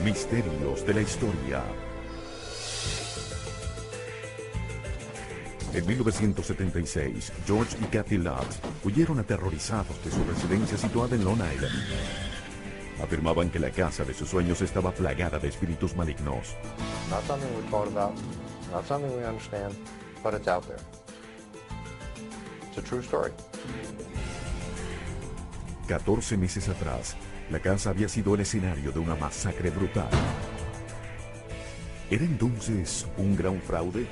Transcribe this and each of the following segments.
Misterios de la historia. En 1976, George y Kathy Lutz huyeron aterrorizados de su residencia situada en Long Island. Afirmaban que la casa de sus sueños estaba plagada de espíritus malignos. Not something we're taught about, not something we understand, but it's out there. It's a true story. 14 meses atrás, la casa había sido el escenario de una masacre brutal. ¿Era entonces un gran fraude?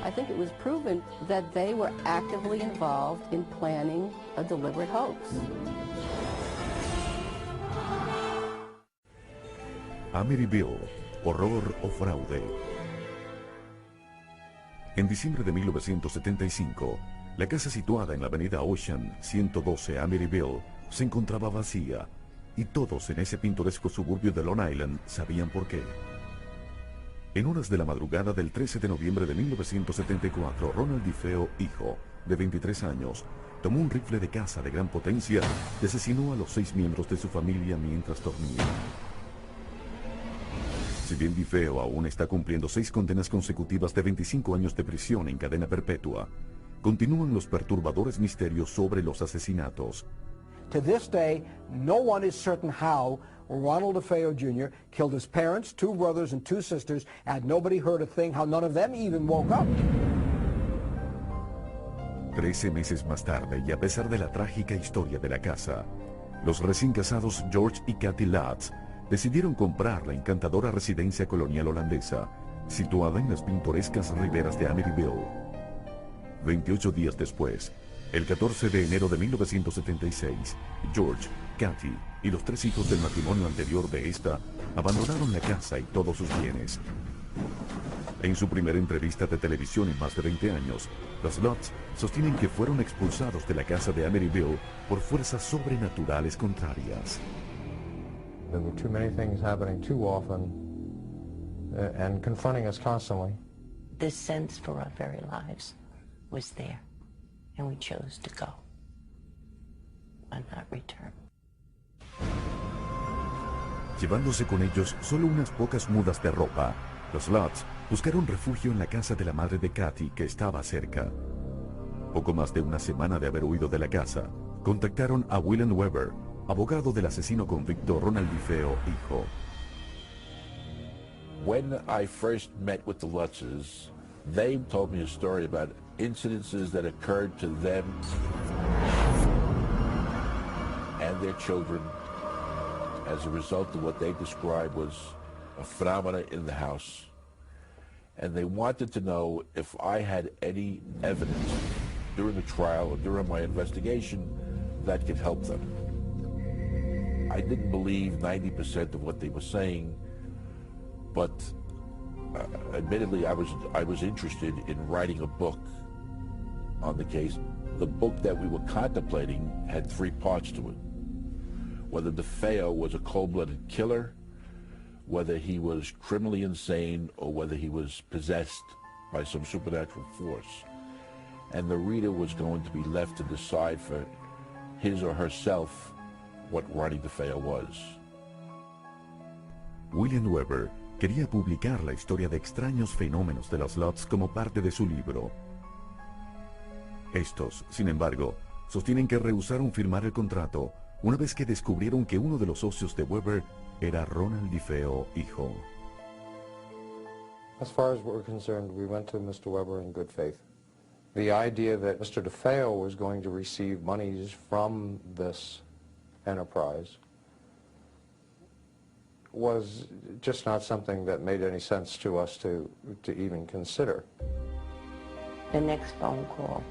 I think it was proven that they were actively involved in planning a deliberate hoax. Amityville, horror o fraude. En diciembre de 1975, la casa situada en la avenida Ocean 112 Amityville se encontraba vacía, y todos en ese pintoresco suburbio de Long Island sabían por qué. En horas de la madrugada del 13 de noviembre de 1974, Ronald DeFeo, hijo, de 23 años, tomó un rifle de caza de gran potencia y asesinó a los 6 miembros de su familia mientras dormía. Si bien DeFeo aún está cumpliendo 6 condenas consecutivas de 25 años de prisión en cadena perpetua, continúan los perturbadores misterios sobre los asesinatos. To this day, no one is certain how Ronald DeFeo Jr. killed his parents, 2 brothers and 2 sisters, and nobody heard a thing, how none of them even woke up. 13 meses más tarde, y a pesar de la trágica historia de la casa, los recién casados George y Kathy Lutz decidieron comprar la encantadora residencia colonial holandesa, situada en las pintorescas riberas de Amityville. 28 días después, el 14 de enero de 1976, George, Kathy y los 3 hijos del matrimonio anterior de esta abandonaron la casa y todos sus bienes. En su primera entrevista de televisión en más de 20 años, los Lutz sostienen que fueron expulsados de la casa de Amityville por fuerzas sobrenaturales contrarias. There were too many things happening too often and confronting us constantly. The sense for our very lives was there, and we chose to go and not return. Llevándose con ellos solo unas pocas mudas de ropa, los Lutz buscaron refugio en la casa de la madre de Kathy, que estaba cerca. Poco más de una semana de haber huido de la casa, contactaron a William Weber, abogado del asesino convicto Ronald DeFeo, hijo. When I first met with the Lutzes, they told me a story about incidences that occurred to them and their children as a result of what they described was a phenomena in the house. And they wanted to know if I had any evidence during the trial or during my investigation that could help them. I didn't believe 90% of what they were saying, but admittedly I was interested in writing a book on the case. The book that we were contemplating had 3 parts to it. Whether DeFeo was a cold-blooded killer, whether he was criminally insane, or whether he was possessed by some supernatural force. And the reader was going to be left to decide for his or herself what Ronnie DeFeo was. William Weber quería publicar la historia de extraños fenómenos de los Lutz como parte de su libro. Estos, sin embargo, sostienen que rehusaron firmar el contrato una vez que descubrieron que uno de los socios de Weber era Ronald DeFeo, hijo. As far as we're concerned, we went to Mr. Weber in good faith. The idea that Mr. DeFeo was going to receive monies from this enterprise was just not something that made any sense to us to even consider. The next phone call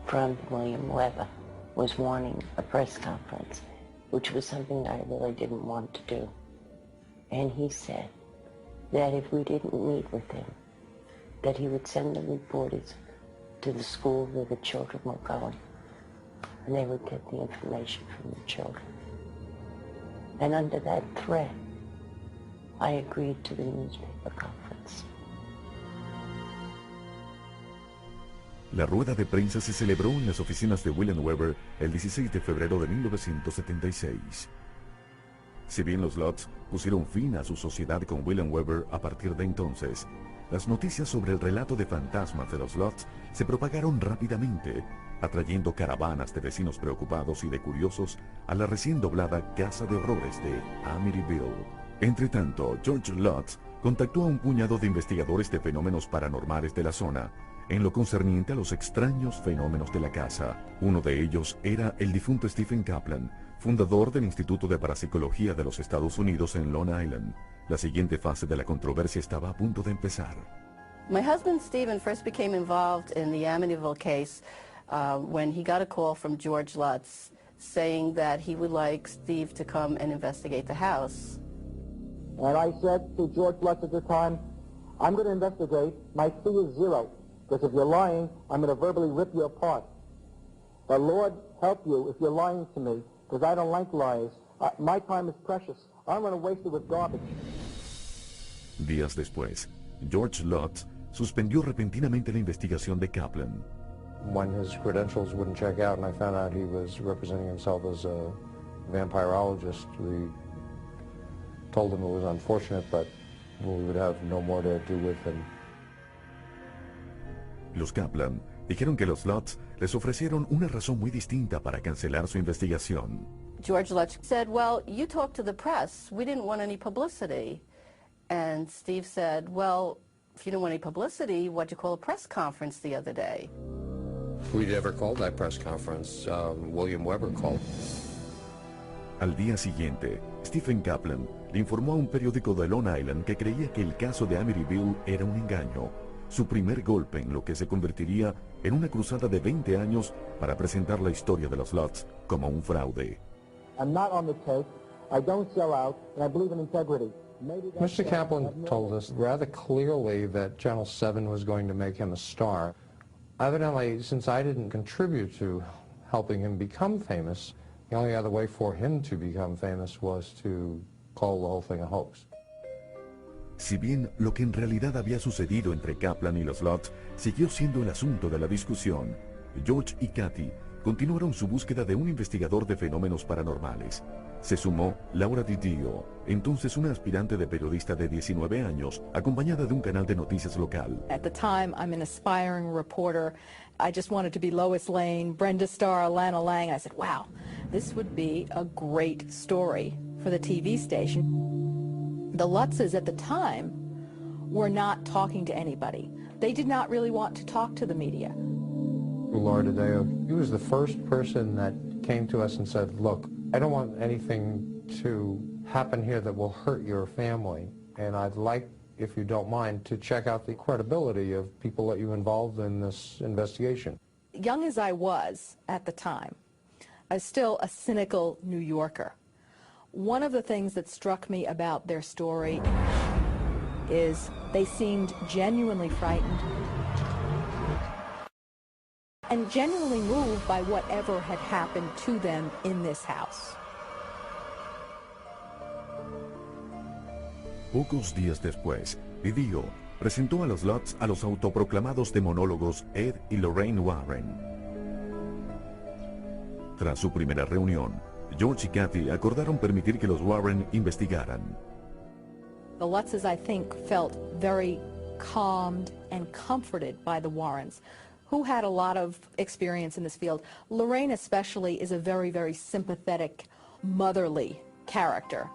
from William Weber was wanting a press conference, which was something I really didn't want to do. And he said that if we didn't meet with him, that he would send the reporters to the school where the children were going, and they would get the information from the children. And under that threat, I agreed to the newspaper conference. La rueda de prensa se celebró en las oficinas de William Weber el 16 de febrero de 1976. Si bien los Lutz pusieron fin a su sociedad con William Weber a partir de entonces, las noticias sobre el relato de fantasmas de los Lutz se propagaron rápidamente, atrayendo caravanas de vecinos preocupados y de curiosos a la recién doblada Casa de Horrores de Amityville. Entretanto, George Lutz contactó a un puñado de investigadores de fenómenos paranormales de la zona, en lo concerniente a los extraños fenómenos de la casa. Uno de ellos era el difunto Stephen Kaplan, fundador del Instituto de Parapsicología de los Estados Unidos en Long Island. La siguiente fase de la controversia estaba a punto de empezar. My husband Stephen first became involved in the Amityville case when he got a call from George Lutz saying that he would like Steve to come and investigate the house. And I said to George Lutz at the time, I'm going to investigate. My fee is $0. Because if you're lying, I'm going to verbally rip you apart. The Lord help you if you're lying to me, because I don't like lies. My time is precious. I'm going to waste it with garbage. Días después, George Lutz suspendió repentinamente la investigación de Kaplan. When his credentials wouldn't check out and I found out he was representing himself as a vampirologist, we told him it was unfortunate, but we would have no more to do with him. Los Kaplan dijeron que los Lutz les ofrecieron una razón muy distinta para cancelar su investigación. George Lutz said, well, you talked to the press. We didn't want any publicity. And Steve said, well, if you don't want any publicity, what'd you call a press conference the other day? We never called that press conference. William Weber called. Al día siguiente, Stephen Kaplan le informó a un periódico de Long Island que creía que el caso de Amityville era un engaño, su primer golpe en lo que se convertiría en una cruzada de 20 años para presentar la historia de los Lutz como un fraude. I'm not on the take. I don't sell out, and I believe in integrity. Mr. Kaplan told us rather clearly that Channel 7 was going to make him a star. Evidently, since I didn't contribute to helping him become famous, the only other way for him to become famous was to call the whole thing a hoax. Si bien lo que en realidad había sucedido entre Kaplan y los Lutz siguió siendo el asunto de la discusión, George y Kathy continuaron su búsqueda de un investigador de fenómenos paranormales. Se sumó Laura DiDio, entonces una aspirante de periodista de 19 años, acompañada de un canal de noticias local. At the time, I'm an aspiring reporter. I just wanted to be Lois Lane, Brenda Starr, Lana Lang. I said, wow, this would be a great story for the TV station. The Lutzes at the time were not talking to anybody. They did not really want to talk to the media. Laura DiDio, he was the first person that came to us and said, look, I don't want anything to happen here that will hurt your family, and I'd like, if you don't mind, to check out the credibility of people that you involved in this investigation. Young as I was at the time, I was still a cynical New Yorker. One of the things that struck me about their story is they seemed genuinely frightened and genuinely moved by whatever had happened to them in this house. Pocos días después, DiDio presentó a los Lutz a los autoproclamados demonólogos Ed y Lorraine Warren. Tras su primera reunión, George y Kathy acordaron permitir que los Warren investigaran. The Lutzes, I think, felt very calmed and comforted by the Warrens, who had a lot of experience in this field. Lorraine especially is a very, very sympathetic, motherly character.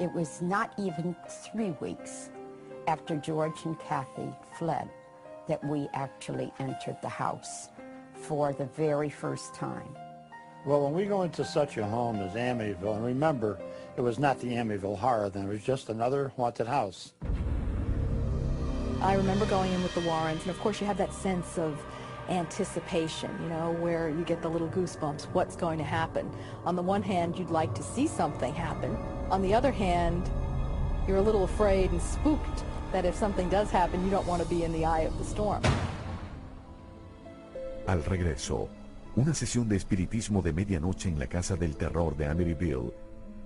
It was not even 3 weeks after George and Kathy fled that we actually entered the house for the very first time. Well, when we go into such a home as Amityville, and remember, it was not the Amityville Horror then, it was just another haunted house. I remember going in with the Warrens, and of course you have that sense of anticipation, you know, where you get the little goosebumps, what's going to happen. On the one hand, you'd like to see something happen. On the other hand, you're a little afraid and spooked that if something does happen, you don't want to be in the eye of the storm. Al regreso, una sesión de espiritismo de medianoche en la casa del terror de Amityville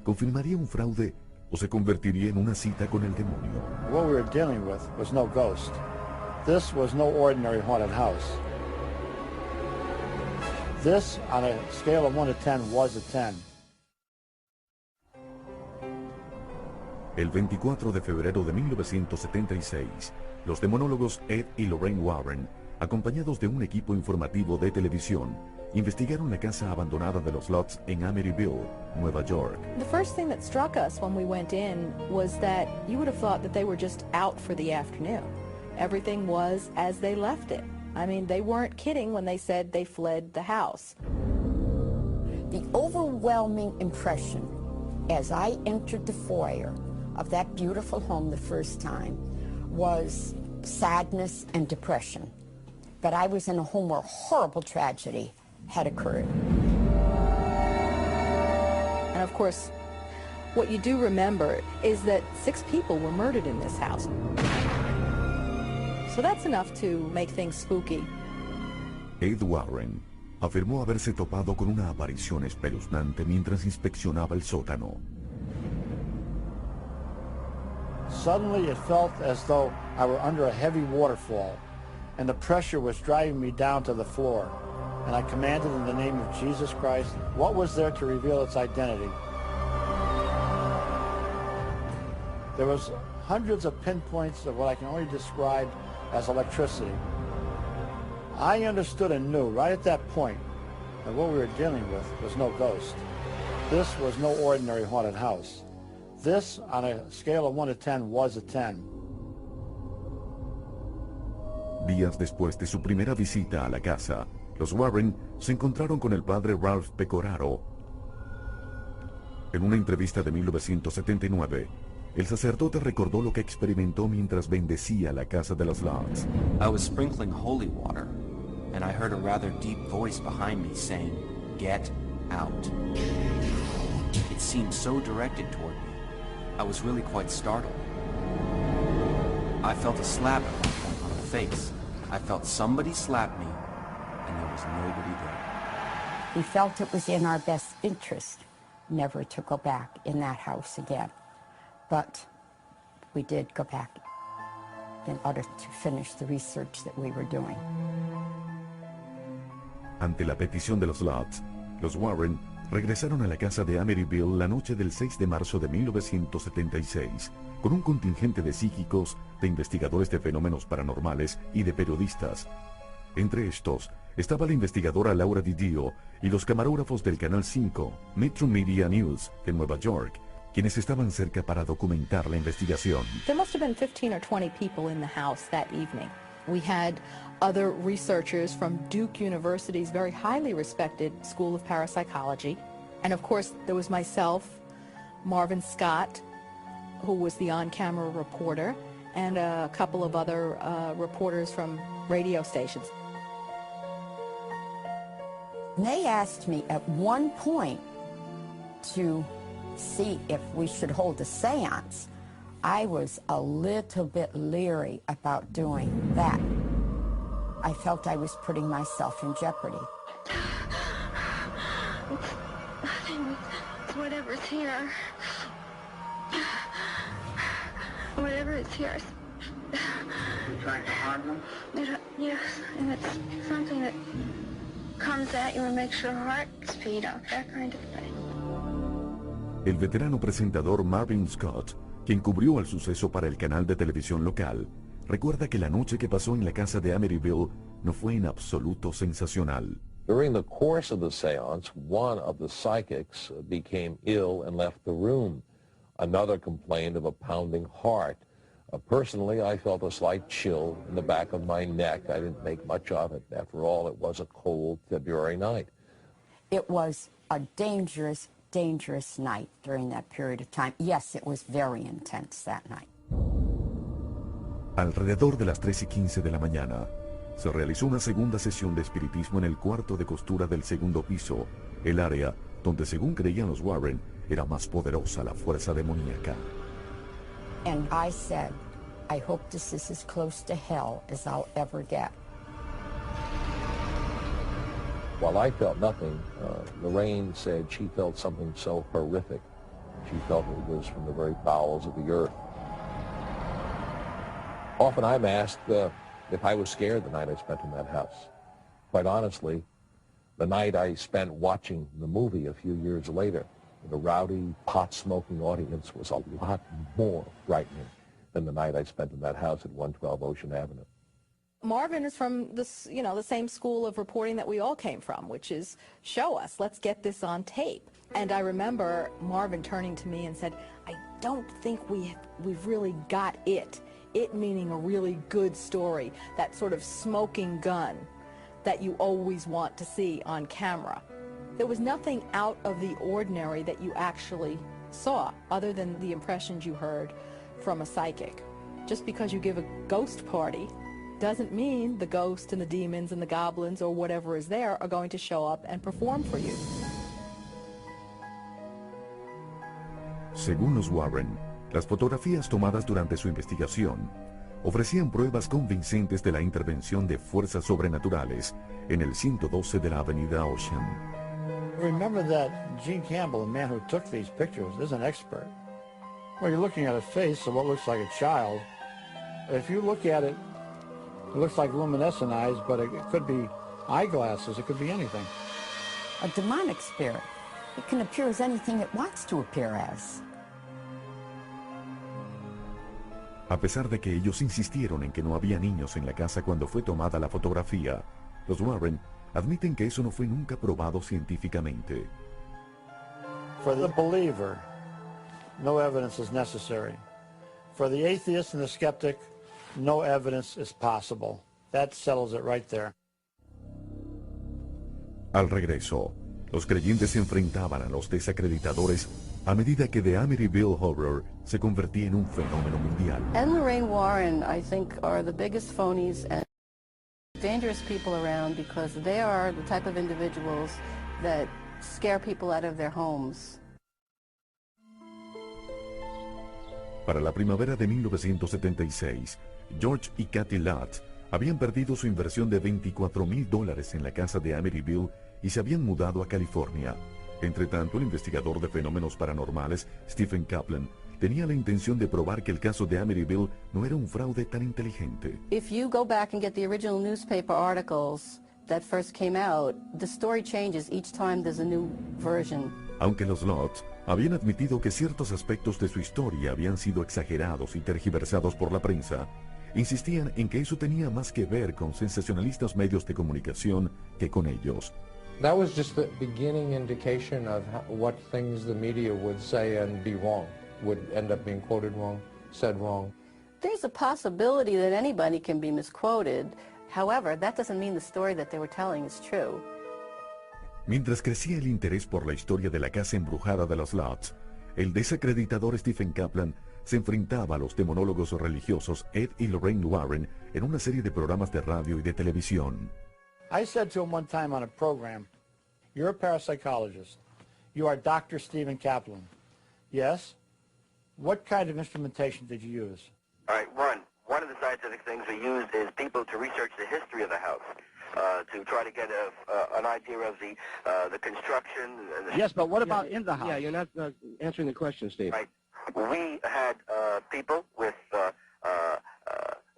confirmaría un fraude o se convertiría en una cita con el demonio. What we were dealing with was no ghost. This was no ordinary haunted house. This, on a scale of 1 to 10, was a 10. El 24 de febrero de 1976, los demonólogos Ed y Lorraine Warren, acompañados de un equipo informativo de televisión, investigaron la casa abandonada de los Lutz en Amityville, Nueva York. The first thing that struck us when we went in was that you would have thought that they were just out for the afternoon. Everything was as they left it. I mean, they weren't kidding when they said they fled the house. The overwhelming impression as I entered the foyer of that beautiful home the first time was sadness and depression. But I was in a home where horrible tragedy had occurred. And of course, what you do remember is that 6 people were murdered in this house. So that's enough to make things spooky. Ed Warren afirmó haberse topado con una aparición espeluznante mientras inspeccionaba el sótano. Suddenly it felt as though I were under a heavy waterfall, and the pressure was driving me down to the floor. And I commanded in the name of Jesus Christ, what was there to reveal its identity? There was hundreds of pinpoints of what I can only describe as electricity. I understood and knew right at that point that what we were dealing with was no ghost. This was no ordinary haunted house. This, on a scale of 1 to 10, was a 10. Días después de su primera visita a la casa, los Warren se encontraron con el padre Ralph Pecoraro. En una entrevista de 1979, el sacerdote recordó lo que experimentó mientras bendecía la casa de los Lutz. I was sprinkling holy water, and I heard a rather deep voice behind me saying, "Get out." It seemed so directed toward me. I was really quite startled. I felt a slap on the face. I felt somebody slap me, and there was nobody there. We felt it was in our best interest never to go back in that house again. But we did go back in order to finish the research that we were doing. Ante la petición de los Lutz, los Warren regresaron a la casa de Amityville la noche del 6 de marzo de 1976, con un contingente de psíquicos, de investigadores de fenómenos paranormales y de periodistas. Entre estos estaba la investigadora Laura Didio y los camarógrafos del Canal 5, Metro Media News, de Nueva York, quienes estaban cerca para documentar la investigación. There must have been 15 or 20 people in the house that evening. We had other researchers from Duke University's very highly respected School of Parapsychology. And of course, there was myself, Marvin Scott, who was the on-camera reporter, and a couple of other reporters from radio stations. They asked me at one point to see if we should hold a seance. I was a little bit leery about doing that. I felt I was putting myself in jeopardy. It's whatever's here. Whatever is here. You're trying to harm them? Yes, and it's something that comes at you and makes your heart speed up, that kind of thing. El veterano presentador Marvin Scott, quien cubrió el suceso para el canal de televisión local, recuerda que la noche que pasó en la casa de Amityville no fue en absoluto sensacional. During the course of the seance, one of the psychics became ill and left the room. Another complained of a pounding heart. Personally, I felt a slight chill in the back of my neck. I didn't make much of it. After all, it was a cold February night. It was a dangerous night during that period of time. Yes, it was very intense that night. Alrededor de las 3:15 de la mañana, se realizó una segunda sesión de espiritismo en el cuarto de costura del segundo piso, el área donde, según creían los Warren, era más poderosa la fuerza demoníaca. And I said, I hope this is as close to hell as I'll ever get. While I felt nothing, Lorraine said she felt something so horrific. She felt it was from the very bowels of the earth. Often I'm asked if I was scared the night I spent in that house. Quite honestly, the night I spent watching the movie a few years later, with a rowdy, pot-smoking audience was a lot more frightening than the night I spent in that house at 112 Ocean Avenue. Marvin is from this, the same school of reporting that we all came from, which is, show us, let's get this on tape. And I remember Marvin turning to me and said, I don't think we've really got it. It meaning a really good story, that sort of smoking gun that you always want to see on camera. There was nothing out of the ordinary that you actually saw, other than the impressions you heard from a psychic. Just because you give a ghost party doesn't mean the ghost and the demons and the goblins or whatever is there are going to show up and perform for you. Según los Warren, las fotografías tomadas durante su investigación ofrecían pruebas convincentes de la intervención de fuerzas sobrenaturales en el 112 de la Avenida Ocean. Remember that Gene Campbell, the man who took these pictures, is an expert. Well, you're looking at a face of what looks like a child. If you look at it, it looks like luminescent eyes, but it could be eyeglasses, it could be anything. A demonic spirit. It can appear as anything it wants to appear as. A pesar de que ellos insistieron en que no había niños en la casa cuando fue tomada la fotografía, los Warren admiten que eso no fue nunca probado científicamente. For the believer, no evidence is necessary. For the atheist and the skeptic, no evidence is possible. That settles it right there. Al regreso, los creyentes se enfrentaban a los desacreditadores a medida que The Amityville Horror se convertía en un fenómeno mundial. Ed and Lorraine Warren, I think, are the biggest phonies and dangerous people around because they are the type of individuals that scare people out of their homes. Para la primavera de 1976, George y Kathy Lutz habían perdido su inversión de $24,000 en la casa de Amityville y se habían mudado a California. Entre tanto, el investigador de fenómenos paranormales, Stephen Kaplan, tenía la intención de probar que el caso de Amityville no era un fraude tan inteligente. If you go back and get the original newspaper articles that first came out, the story changes each time there's a new version. Aunque los Lutz habían admitido que ciertos aspectos de su historia habían sido exagerados y tergiversados por la prensa, insistían en que eso tenía más que ver con sensacionalistas medios de comunicación que con ellos. That was just the beginning indication of what things the media would say and be wrong, would end up being quoted wrong, said wrong. There's a possibility that anybody can be misquoted. However, that doesn't mean the story that they were telling is true. Mientras crecía el interés por la historia de la casa embrujada de los Lutz, el desacreditador Stephen Kaplan se enfrentaba a los demonólogos religiosos Ed y Lorraine Warren en una serie de programas de radio y de televisión. I said to him one time on a program, you're a parapsychologist. You are Dr. Stephen Kaplan. Yes? What kind of instrumentation did you use? All right, one of the scientific things we used is people to research the history of the house, to try to get an idea of the construction. And yes, but what about in the house? Yeah, you're not answering the question, Steve. Right. We had people with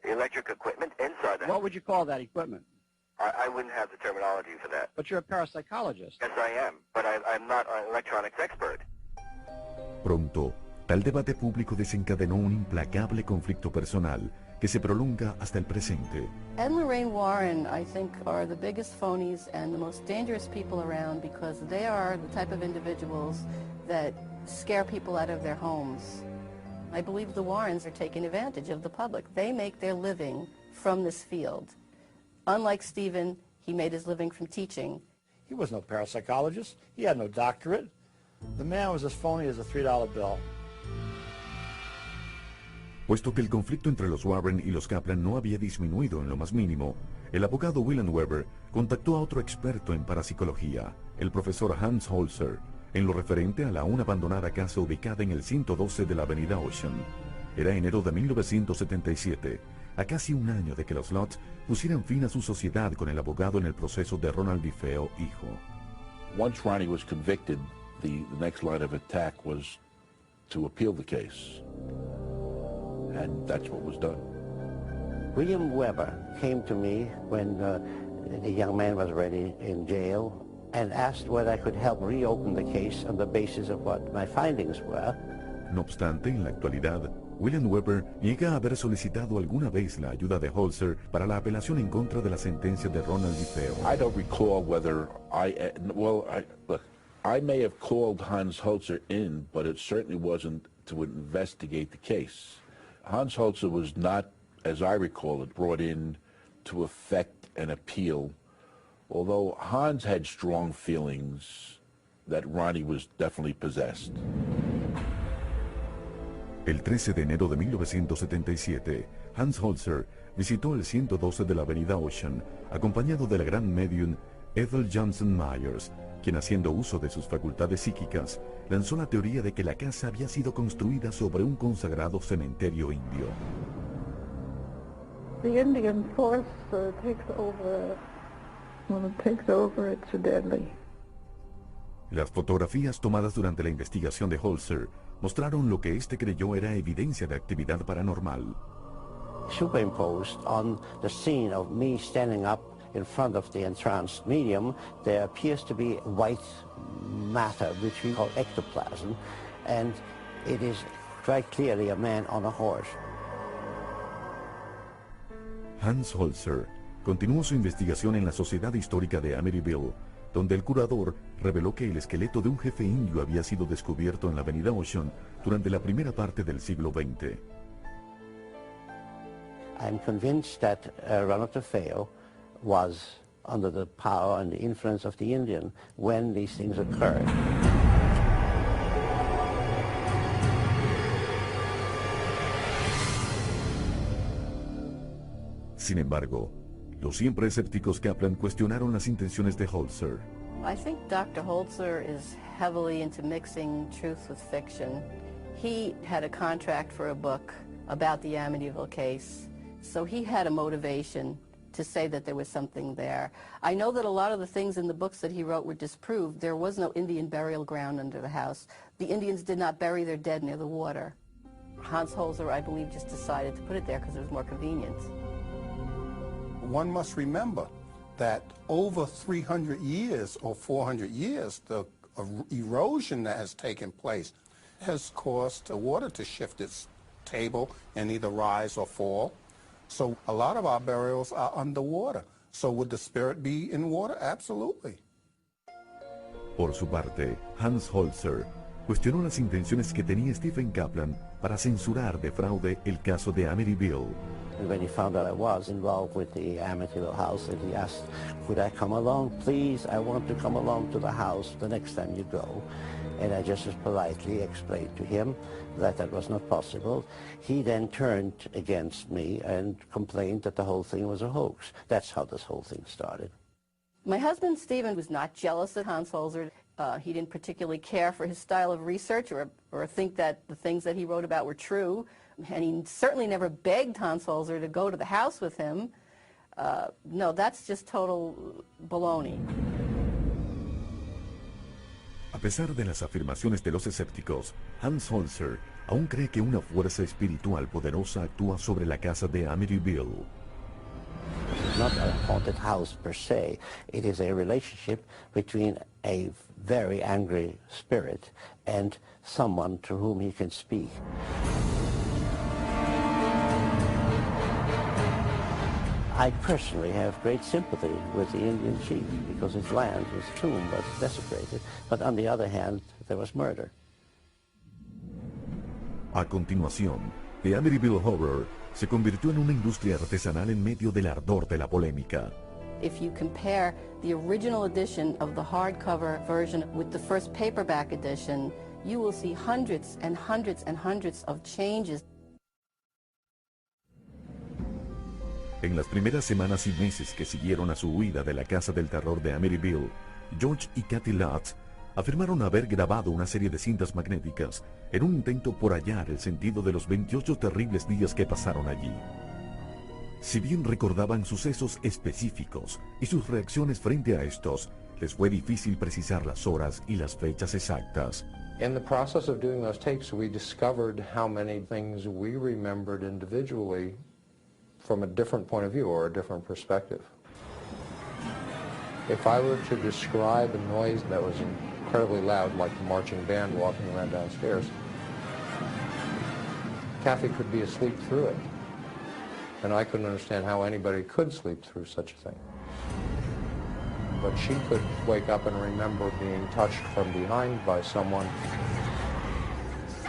electric equipment inside the house. What would you call that equipment? I wouldn't have the terminology for that. But you're a parapsychologist. Yes, I am, but I'm not an electronics expert. Pronto, tal debate público desencadenó un implacable conflicto personal que se prolonga hasta el presente. Ed and Lorraine Warren, I think, are the biggest phonies and the most dangerous people around because they are the type of individuals that scare people out of their homes. I believe the Warrens are taking advantage of the public. They make their living from this field. Unlike Stephen, he made his living from teaching. He was no parapsychologist. He had no doctorate. The man was as phony as a $3 bill. Puesto que el conflicto entre los Warren y los Kaplan no había disminuido en lo más mínimo, el abogado William Weber contactó a otro experto en parapsicología, el profesor Hans Holzer, en lo referente a la aún abandonada casa ubicada en el 112 de la Avenida Ocean. Era enero de 1977, a casi un año de que los Lutz pusieran fin a su sociedad con el abogado en el proceso de Ronald DeFeo, hijo. Once Ronnie was convicted, the next line of attack was to appeal the case. And that's what was done. William Weber came to me when the young man was already in jail, and asked whether I could help reopen the case on the basis of what my findings were. No obstante, en la actualidad, William Weber niega haber solicitado alguna vez la ayuda de Holzer para la apelación en contra de la sentencia de Ronald DeFeo. I don't recall whether look, I may have called Hans Holzer in, but it certainly wasn't to investigate the case. Hans Holzer was not, as I recall it, brought in to effect an appeal, although Hans had strong feelings that Ronnie was definitely possessed. El 13 de enero de 1977, Hans Holzer visitó el 112 de la avenida Ocean, acompañado de la gran medium Ethel Johnson Myers, quien, haciendo uso de sus facultades psíquicas, lanzó la teoría de que la casa había sido construida sobre un consagrado cementerio indio. The Indian force takes over. When it takes over, it's deadly. Las fotografías tomadas durante la investigación de Holzer mostraron lo que éste creyó era evidencia de actividad paranormal. Superimposed on the scene of me standing up in front of the entranced medium, there appears to be white matter, which we call ectoplasm, and it is quite clearly a man on a horse. Hans Holzer continuó su investigación en la Sociedad Histórica de Amityville, donde el curador reveló que el esqueleto de un jefe indio había sido descubierto en la avenida Ocean durante la primera parte del siglo XX. I'm convinced that Ronald DeFeo was under the power and the influence of the Indian when these things occurred. Sin embargo, los siempre escépticos Kaplan cuestionaron las intenciones de Holzer. I think Dr. Holzer is heavily into mixing truth with fiction. He had a contract for a book about the Amityville case, so he had a motivation to say that there was something there. I know that a lot of the things in the books that he wrote were disproved. There was no Indian burial ground under the house. The Indians did not bury their dead near the water. Hans Holzer, I believe, just decided to put it there because it was more convenient. One must remember that over 300 years or 400 years, the erosion that has taken place has caused the water to shift its table and either rise or fall. So a lot of our burials are underwater. So would the spirit be in water? Absolutely. Por su parte, Hans Holzer cuestionó las intenciones que tenía Stephen Kaplan para censurar de fraude el caso de Amityville. And when he found out I was involved with the Amityville house, and he asked, could I come along? Please, I want to come along to the house the next time you go. And I just as politely explained to him that that was not possible. He then turned against me and complained that the whole thing was a hoax. That's how this whole thing started. My husband, Stephen, was not jealous of Hans Holzer. He didn't particularly care for his style of research or think that the things that he wrote about were true. And he certainly never begged Hans Holzer to go to the house with him. No, that's just total baloney. A pesar de las afirmaciones de los escépticos, Hans Holzer aún cree que una fuerza espiritual poderosa actúa sobre la casa de Amityville. It's not a haunted house per se. It is a relationship between a very angry spirit and someone to whom he can speak. I personally have great sympathy with the Indian chief because his land, his tomb, was desecrated. But on the other hand, there was murder. A continuación, The Amityville Horror se convirtió en una industria artesanal en medio del ardor de la polémica. If you compare the original edition of the hardcover version with the first paperback edition, you will see hundreds and hundreds and hundreds of changes. En las primeras semanas y meses que siguieron a su huida de la casa del terror de Amityville, George y Kathy Lutz afirmaron haber grabado una serie de cintas magnéticas en un intento por hallar el sentido de los 28 terribles días que pasaron allí. Si bien recordaban sucesos específicos y sus reacciones frente a estos, les fue difícil precisar las horas y las fechas exactas. In the process of doing those tapes, we discovered how many things we remembered individually from a different point of view or a different perspective. If I were to describe a noise that was incredibly loud, like the marching band walking around downstairs, Kathy could be asleep through it. And I couldn't understand how anybody could sleep through such a thing. But she could wake up and remember being touched from behind by someone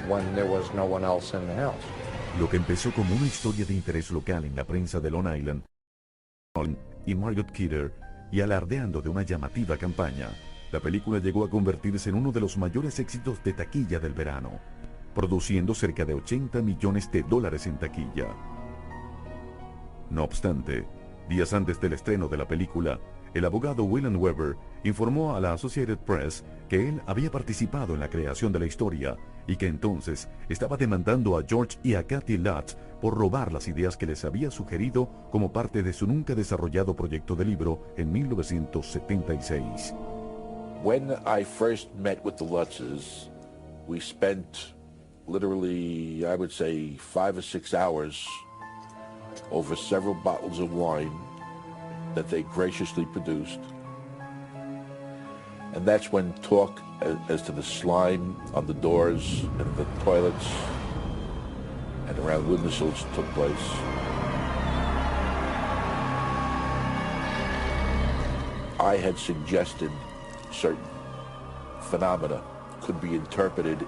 when there was no one else in the house. Lo que empezó como una historia de interés local en la prensa de Long Island y Margot Kidder y alardeando de una llamativa campaña, la película llegó a convertirse en uno de los mayores éxitos de taquilla del verano, produciendo cerca de $80 millones en taquilla. No obstante, días antes del estreno de la película, el abogado William Weber informó a la Associated Press que él había participado en la creación de la historia y que entonces estaba demandando a George y a Kathy Lutz por robar las ideas que les había sugerido como parte de su nunca desarrollado proyecto de libro en 1976. When I first met with the Lutzes, we spent literally, I would say, 5 or 6 hours over several bottles of wine that they graciously produced. And that's when talk as to the slime on the doors and the toilets and around windowsills took place. I had suggested certain phenomena could be interpreted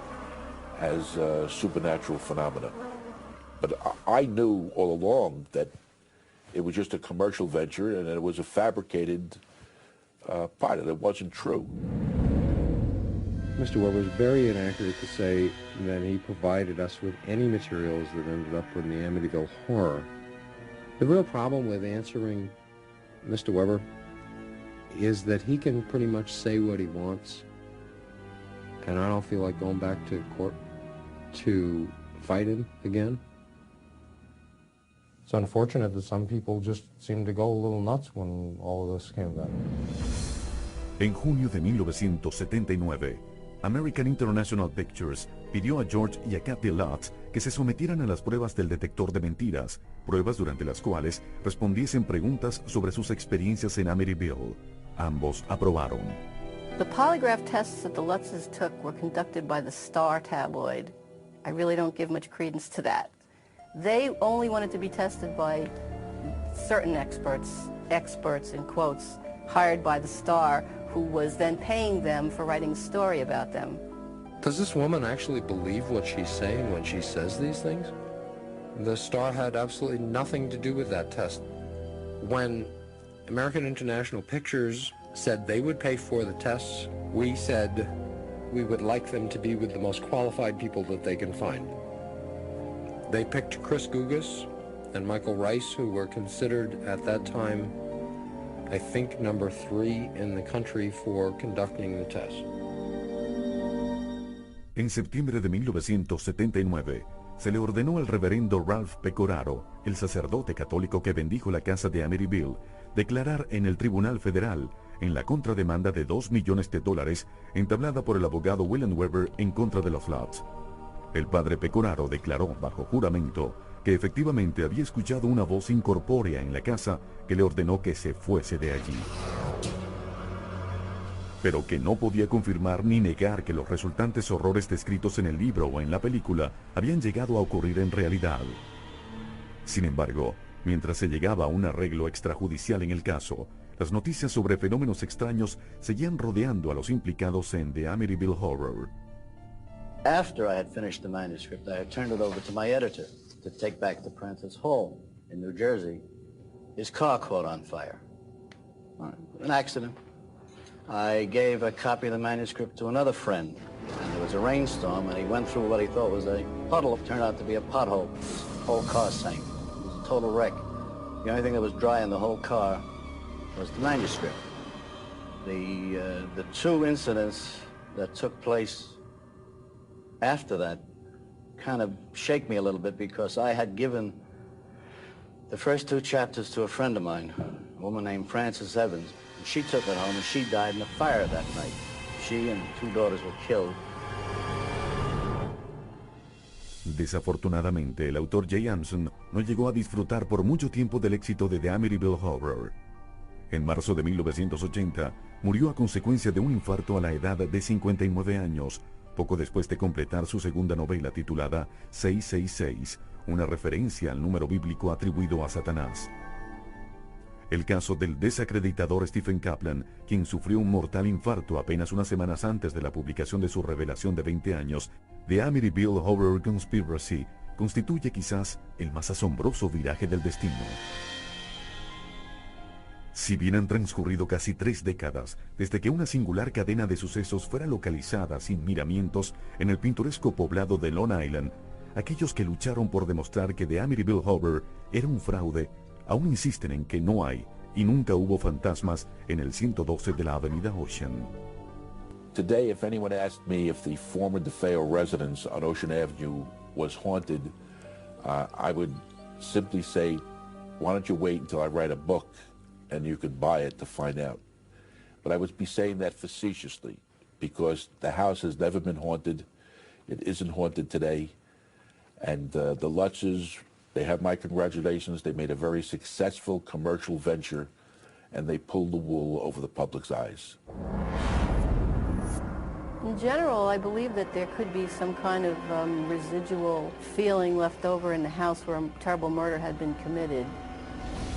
as supernatural phenomena. But I knew all along that it was just a commercial venture and it was a fabricated part, and it wasn't true. Mr. Weber was very inaccurate to say that he provided us with any materials that ended up in the Amityville Horror. The real problem with answering Mr. Weber is that he can pretty much say what he wants, and I don't feel like going back to court to fight him again. It's unfortunate that some people just seem to go a little nuts when all of this came about. En junio de 1979, American International Pictures pidió a George y a Kathy Lutz que se sometieran a las pruebas del detector de mentiras, pruebas durante las cuales respondiesen preguntas sobre sus experiencias en Amityville. Ambos aprobaron. The polygraph tests that the Lutzes took were conducted by the Star tabloid. I really don't give much credence to that. They only wanted to be tested by certain experts in quotes, hired by the Star, who was then paying them for writing a story about them. Does this woman actually believe what she's saying when she says these things? The Star had absolutely nothing to do with that test. When American International Pictures said they would pay for the tests, we said we would like them to be with the most qualified people that they can find. They picked Chris Gugas and Michael Rice, who were considered at that time, I think, number 3 in the country for conducting the test. En septiembre de 1979, se le ordenó al reverendo Ralph Pecoraro, el sacerdote católico que bendijo la casa de Amityville, declarar en el Tribunal Federal en la contrademanda de $2 millones entablada por el abogado William Weber en contra de los Lutz. El padre Pecoraro declaró bajo juramento que efectivamente había escuchado una voz incorpórea en la casa que le ordenó que se fuese de allí, pero que no podía confirmar ni negar que los resultantes horrores descritos en el libro o en la película habían llegado a ocurrir en realidad. Sin embargo, mientras se llegaba a un arreglo extrajudicial en el caso, las noticias sobre fenómenos extraños seguían rodeando a los implicados en The Amityville Horror. After I had finished the manuscript, I had turned it over to my editor to take back to Prentice Hall in New Jersey. His car caught on fire. An accident. I gave a copy of the manuscript to another friend, and there was a rainstorm, and he went through what he thought was a puddle. It turned out to be a pothole. The whole car sank. It was a total wreck. The only thing that was dry in the whole car was the manuscript. The 2 incidents that took place after that kind of shake me a little bit, because I had given the first 2 chapters to a friend of mine, a woman named Frances Evans. She took it home and she died in a fire that night. She and 2 daughters were killed. Desafortunadamente, el autor Jay Anson no llegó a disfrutar por mucho tiempo del éxito de The Amityville Horror. En marzo de 1980, murió a consecuencia de un infarto a la edad de 59 años, poco después de completar su segunda novela titulada 666, una referencia al número bíblico atribuido a Satanás. El caso del desacreditador Stephen Kaplan, quien sufrió un mortal infarto apenas unas semanas antes de la publicación de su revelación de 20 años, The Amityville Horror Conspiracy, constituye quizás el más asombroso viraje del destino. Si bien han transcurrido casi 3 décadas desde que una singular cadena de sucesos fuera localizada sin miramientos en el pintoresco poblado de Long Island, aquellos que lucharon por demostrar que The Amityville Horror era un fraude, aún insisten en que no hay y nunca hubo fantasmas en el 112 de la avenida Ocean. Today, if anyone asked me if the former DeFeo residence on Ocean Avenue was haunted, I would simply say, why don't you wait until I write a book and you could buy it to find out. But I would be saying that facetiously, because the house has never been haunted. It isn't haunted today. And the Lutzes, they have my congratulations. They made a very successful commercial venture, and they pulled the wool over the public's eyes. In general, I believe that there could be some kind of residual feeling left over in the house where a terrible murder had been committed.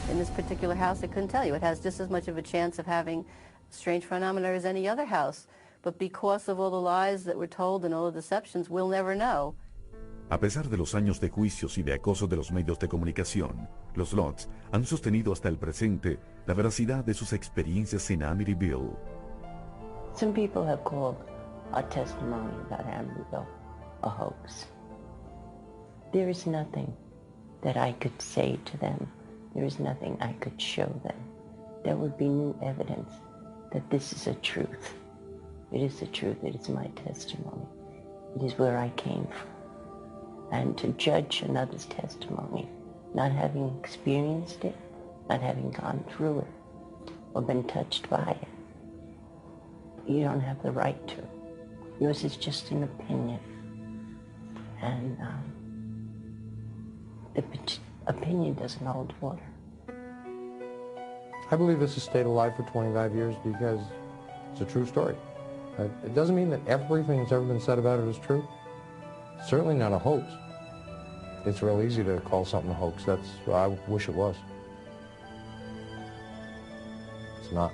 In this particular house, I couldn't tell you. It has just as much of a chance of having strange phenomena as any other house. But because of all the lies that were told and all the deceptions, we'll never know. A pesar de los años de juicios y de acoso de los medios de comunicación, los Lutz han sostenido hasta el presente la veracidad de sus experiencias en Amityville. Some people have called our testimony about Amityville a hoax. There is nothing that I could say to them. There is nothing I could show them. There would be new evidence that this is a truth. It is the truth. It is my testimony. It is where I came from. And to judge another's testimony, not having experienced it, not having gone through it, or been touched by it, you don't have the right to. Yours is just an opinion. And the opinion doesn't hold water. I believe this has stayed alive for 25 years because it's a true story. It doesn't mean that everything that's ever been said about it is true. Certainly not a hoax. It's real easy to call something a hoax. That's what I wish it was. It's not.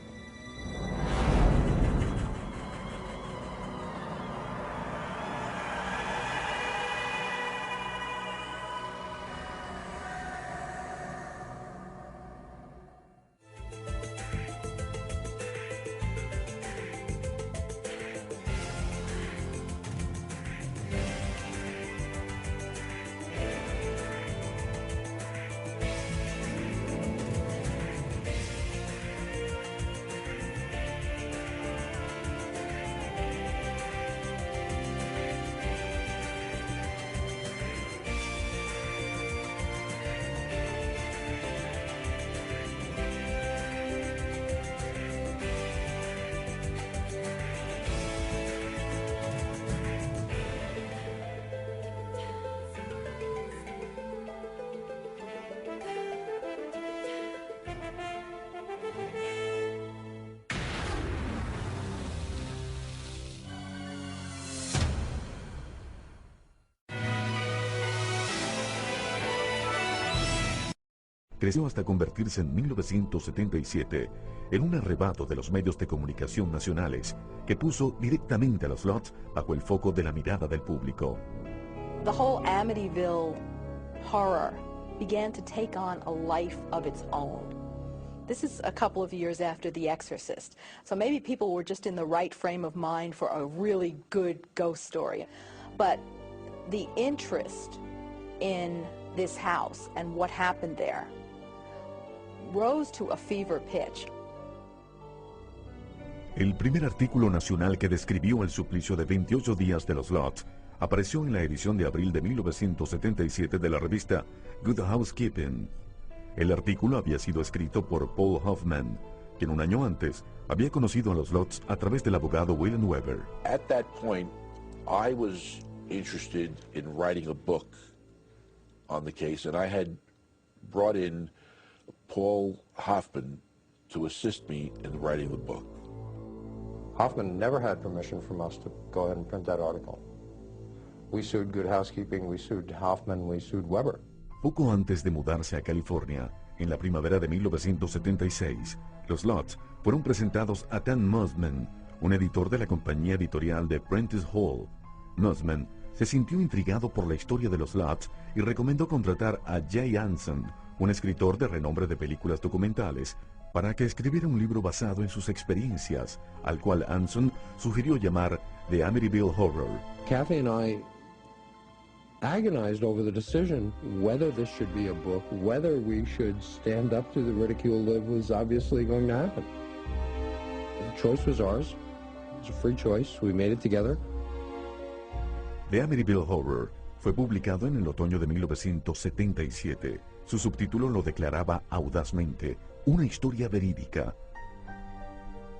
Creció hasta convertirse en 1977 en un arrebato de los medios de comunicación nacionales que puso directamente a los Lutz bajo el foco de la mirada del público. The whole Amityville horror began to take on a life of its own. This is a couple of years after The Exorcist, so maybe people were just in the right frame of mind for a really good ghost story. But the interest in this house and what happened there rose to a fever pitch. El primer artículo nacional que describió el suplicio de 28 días de los Lutz apareció en la edición de abril de 1977 de la revista Good Housekeeping. El artículo había sido escrito por Paul Hoffman, quien un año antes había conocido a los Lutz a través del abogado William Weber. At that point, I was interested in writing a book on the case, and I had brought in Paul Hoffman to assist me in writing the book. Hoffman never had permission from us to go ahead and print that article. We sued Good Housekeeping, we sued Hoffman, we sued Weber. Poco antes de mudarse a California, en la primavera de 1976, los lots fueron presentados a Dan Mosman, un editor de la compañía editorial de Prentice Hall. Mosman se sintió intrigado por la historia de los lots y recomendó contratar a Jay Anson, un escritor de renombre de películas documentales, para que escribiera un libro basado en sus experiencias, al cual Anson sugirió llamar The Amityville Horror. Kathy and I agonized over the decision whether this should be a book, whether we should stand up to the ridicule that was obviously going to happen. The choice was ours. It was a free choice. We made it together. The Amityville Horror fue publicado en el otoño de 1977. Su subtítulo lo declaraba audazmente: una historia verídica.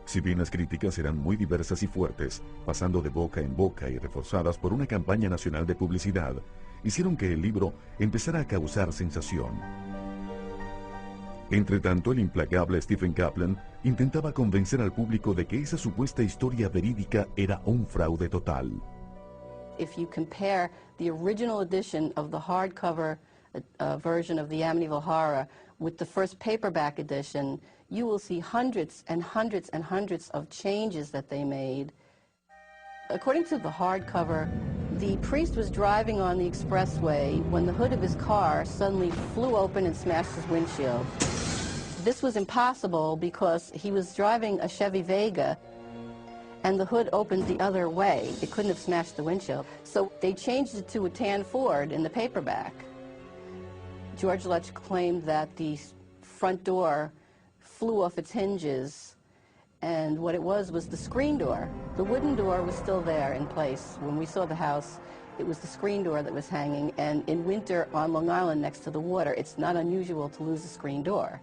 Si bien las críticas eran muy diversas y fuertes, pasando de boca en boca y reforzadas por una campaña nacional de publicidad, hicieron que el libro empezara a causar sensación. Entretanto, el implacable Stephen Kaplan intentaba convencer al público de que esa supuesta historia verídica era un fraude total. If you compare the original edition of the hardcover version of the Amityville Horror with the first paperback edition, you will see hundreds and hundreds and hundreds of changes that they made. According to the hardcover, the priest was driving on the expressway when the hood of his car suddenly flew open and smashed his windshield. This was impossible because he was driving a Chevy Vega and the hood opened the other way. It couldn't have smashed the windshield. So they changed it to a tan Ford in the paperback. George Lutz claimed that the front door flew off its hinges, and what it was the screen door. The wooden door was still there in place. When we saw the house, it was the screen door that was hanging, and in winter on Long Island next to the water, it's not unusual to lose a screen door.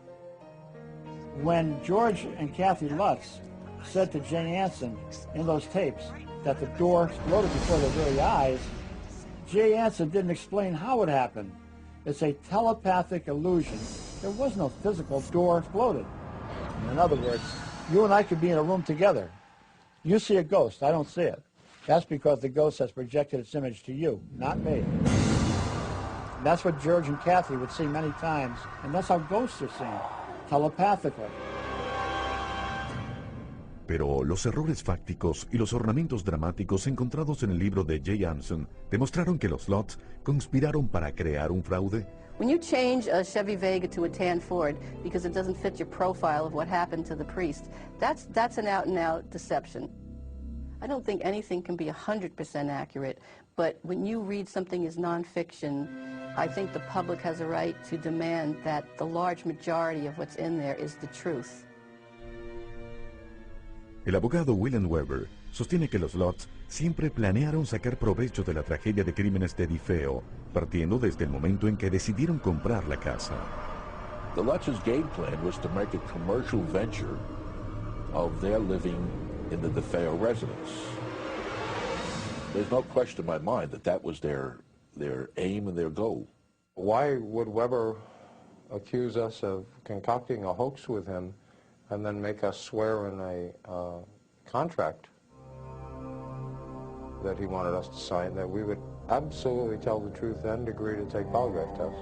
When George and Kathy Lutz said to Jay Anson in those tapes that the door exploded before their very eyes, Jay Anson didn't explain how it happened. It's a telepathic illusion. There was no physical door exploded. In other words, you and I could be in a room together. You see a ghost, I don't see it. That's because the ghost has projected its image to you, not me. And that's what George and Kathy would see many times, and that's how ghosts are seen, telepathically. Pero los errores fácticos y los ornamentos dramáticos encontrados en el libro de Jay Anson demostraron que los Lutz conspiraron para crear un fraude. When you change a Chevy Vega to a tan Ford because it doesn't fit your profile of what happened to the priest, that's an out-and-out deception. I don't think anything can be 100% accurate, but when you read something as nonfiction, I think the public has a right to demand that the large majority of what's in there is the truth. El abogado William Weber sostiene que los Lutz siempre planearon sacar provecho de la tragedia de crímenes de DeFeo, partiendo desde el momento en que decidieron comprar la casa. The Lutz's game plan was to make a commercial venture of their living in the DeFeo residence. There's no question in my mind that that was their aim and their goal. Why would Weber accuse us of concocting a hoax with him and then make us swear in a contract that he wanted us to sign that we would absolutely tell the truth and agree to take polygraph tests?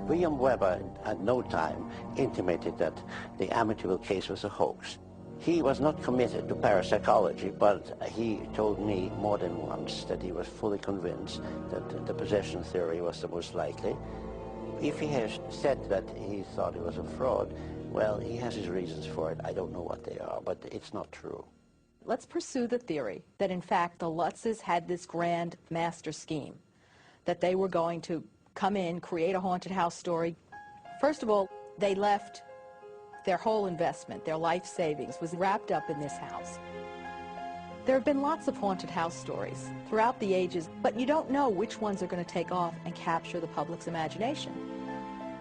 William Weber at no time intimated that the Amityville case was a hoax. He was not committed to parapsychology, but he told me more than once that he was fully convinced that the possession theory was the most likely. If he has said that he thought it was a fraud, well, he has his reasons for it. I don't know what they are, but it's not true. Let's pursue the theory that, in fact, the Lutzes had this grand master scheme, that they were going to come in, create a haunted house story. First of all, they left their whole investment, their life savings, was wrapped up in this house. There have been lots of haunted house stories throughout the ages, but you don't know which ones are going to take off and capture the public's imagination.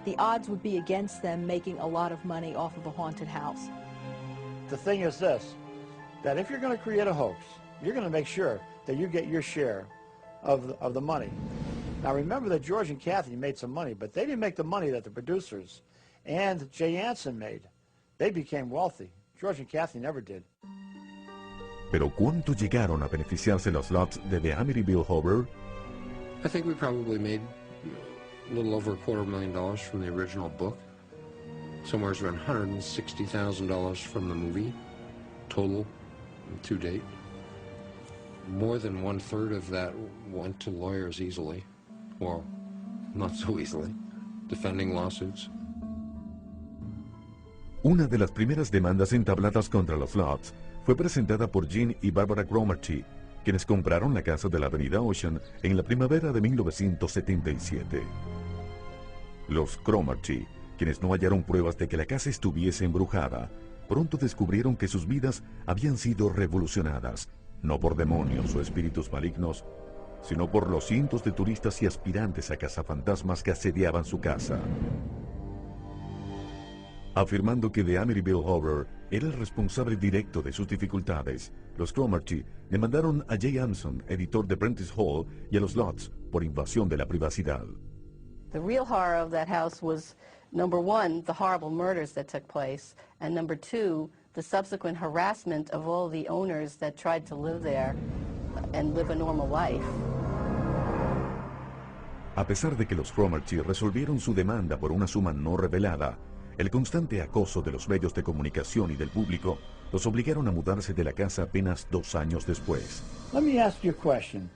The odds would be against them making a lot of money off of a haunted house. The thing is this, that if you're going to create a hoax, you're going to make sure that you get your share of the money. Now remember that George and Kathy made some money, but they didn't make the money that the producers and Jay Anson made. They became wealthy. George and Kathy never did. Pero ¿cuánto llegaron a beneficiarse los Lutz de The Amityville Horror? I think we probably made a little over $250,000 from the original book. Somewhere around $160,000 from the movie, total to date. More than 1/3 of that went to lawyers easily. Well, not so easily. Defending lawsuits. Una de las primeras demandas entabladas contra los Lutz fue presentada por Gene y Barbara Cromartie, quienes compraron la casa de la avenida Ocean en la primavera de 1977. Los Cromartie, quienes no hallaron pruebas de que la casa estuviese embrujada, pronto descubrieron que sus vidas habían sido revolucionadas, no por demonios o espíritus malignos, sino por los cientos de turistas y aspirantes a cazafantasmas que asediaban su casa. Afirmando que The Amityville Horror era el responsable directo de sus dificultades, los Cromartie demandaron a Jay Anson, editor de Prentice Hall, y a los Lutz por invasión de la privacidad. The real horror of that house was, number one, the horrible murders that took place, and number two, the subsequent harassment of all the owners that tried to live there and live a normal life. A pesar de que los Cromartie resolvieron su demanda por una suma no revelada, el constante acoso de los medios de comunicación y del público los obligaron a mudarse de la casa apenas 2 años después. Let me ask you a question.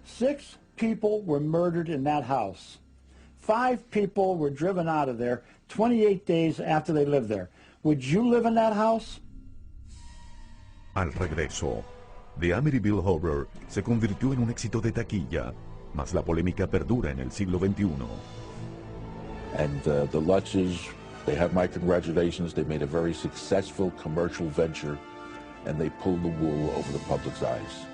6 people were murdered in that house. 5 people were driven out of there 28 days after they lived there. Would you live in that house? Al regreso, The Amityville Horror se convirtió en un éxito de taquilla, mas la polémica perdura en el siglo XXI. And the Lutzes, they have my congratulations. They made a very successful commercial venture, and they pulled the wool over the public's eyes.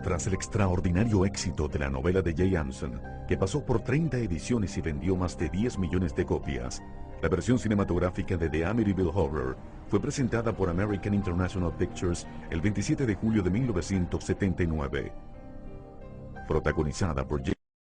Tras el extraordinario éxito de la novela de Jay Anson, que pasó por 30 ediciones y vendió más de 10 millones de copias, la versión cinematográfica de The Amityville Horror fue presentada por American International Pictures el 27 de julio de 1979. Protagonizada por Jay